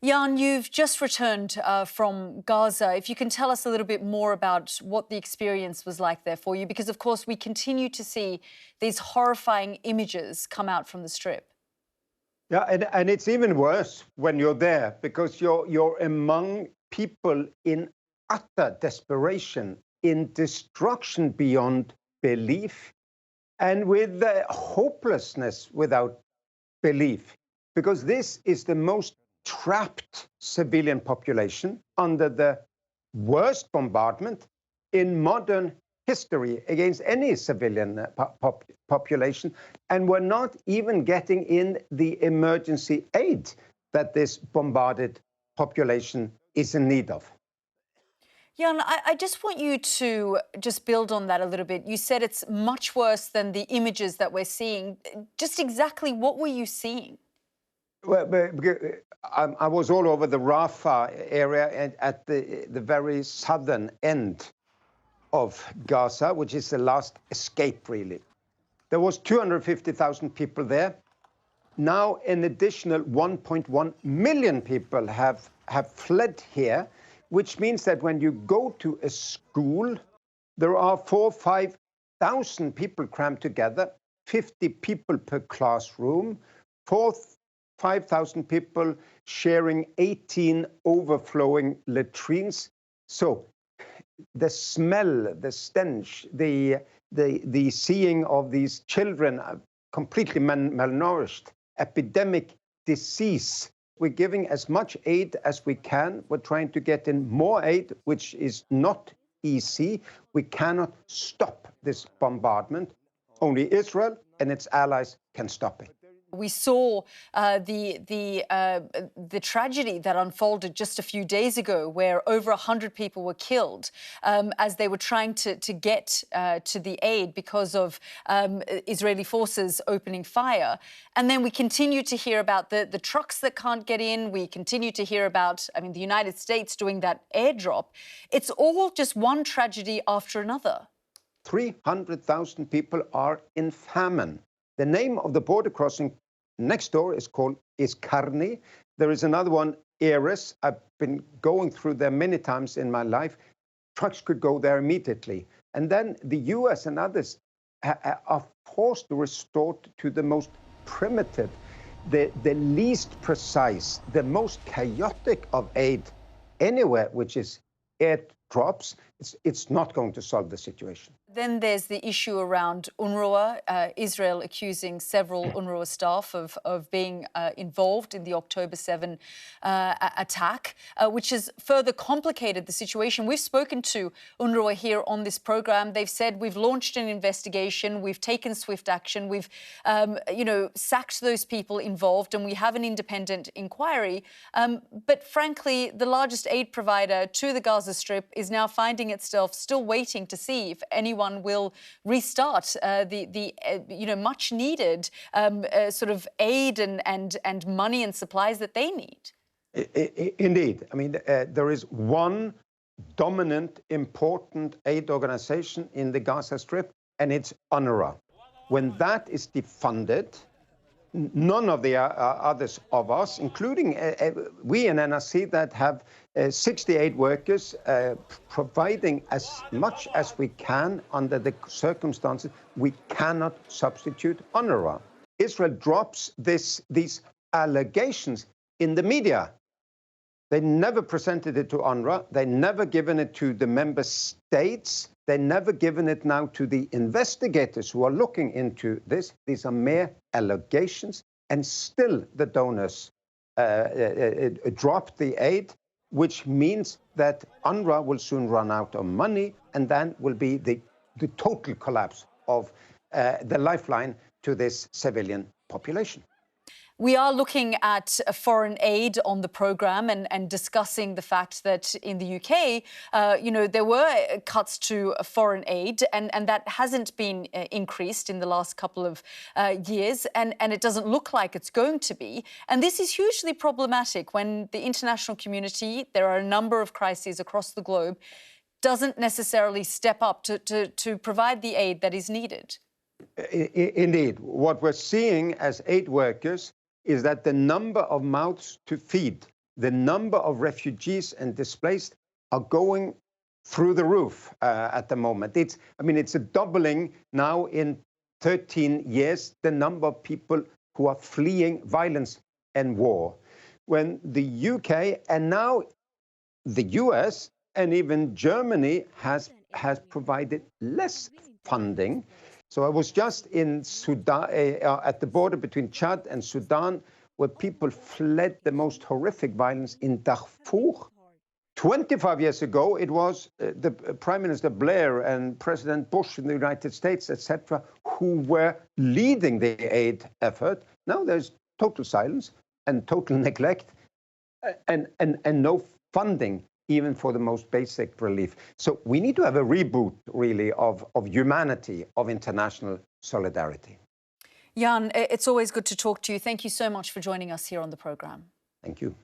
Jan, you've just returned from Gaza. If you can tell us a little bit more about what the experience was like there for you, because, of course, we continue to see these horrifying images come out from the Strip. Yeah, and it's even worse when you're there because you're among people in utter desperation, in destruction beyond belief, and with hopelessness without belief, because this is the most trapped civilian population under the worst bombardment in modern history against any civilian population. And we're not even getting in the emergency aid that this bombarded population is in need of. Jan, I just want you to just build on that a little bit. You said it's much worse than the images that we're seeing. Just exactly what were you seeing? Well, I was all over the Rafah area and at the very southern end of Gaza, which is the last escape, really. There was 250,000 people there. Now an additional 1.1 million people have fled here, which means that when you go to a school, there are 4,000 or 5,000 people crammed together, 50 people per classroom, 5,000 people sharing 18 overflowing latrines. So the smell, the stench, the seeing of these children completely malnourished, epidemic disease. We're giving as much aid as we can. We're trying to get in more aid, which is not easy. We cannot stop this bombardment. Only Israel and its allies can stop it. We saw the tragedy that unfolded just a few days ago, where over 100 people were killed as they were trying to get to the aid because of Israeli forces opening fire. And then we continue to hear about the trucks that can't get in. We continue to hear about, the United States doing that airdrop. It's all just one tragedy after another. 300,000 people are in famine. The name of the border crossing next door is called Karni. There is another one, Eres. I've been going through there many times in my life. Trucks could go there immediately. And then the US and others are forced to resort to the most primitive, the least precise, the most chaotic of aid anywhere, which is airdrops. It's not going to solve the situation. Then there's the issue around UNRWA, Israel accusing several UNRWA staff of being involved in the October 7 attack, which has further complicated the situation. We've spoken to UNRWA here on this program. They've said we've launched an investigation, we've taken swift action, we've, sacked those people involved, and we have an independent inquiry. But frankly, the largest aid provider to the Gaza Strip is now finding itself still waiting to see if anyone will restart the much needed sort of aid and money and supplies that they need. Indeed. There is one dominant, important aid organization in the Gaza Strip, and it's UNRWA. When that is defunded, none of the others of us, including we in NRC that have 68 workers providing as much as we can under the circumstances, we cannot substitute UNRWA. Israel drops these allegations in the media. They never presented it to UNRWA. They never given it to the member states. They never given it now to the investigators who are looking into this. These are mere allegations. And still the donors dropped the aid, which means that UNRWA will soon run out of money, and then will be the total collapse of the lifeline to this civilian population. We are looking at foreign aid on the programme and discussing the fact that in the UK, there were cuts to foreign aid and that hasn't been increased in the last couple of years and it doesn't look like it's going to be. And this is hugely problematic when the international community, there are a number of crises across the globe, doesn't necessarily step up to provide the aid that is needed. Indeed. What we're seeing as aid workers is that the number of mouths to feed the number of refugees and displaced are going through the roof at the moment. It's a doubling now in 13 years, the number of people who are fleeing violence and war. When the UK and now the US and even Germany has provided less funding. So I was just in Sudan, at the border between Chad and Sudan, where people fled the most horrific violence in Darfur. 25 years ago, it was the Prime Minister Blair and President Bush in the United States, etc., who were leading the aid effort. Now there's total silence and total neglect and no funding even for the most basic relief. So we need to have a reboot, really, of humanity, of international solidarity. Jan, it's always good to talk to you. Thank you so much for joining us here on the programme. Thank you.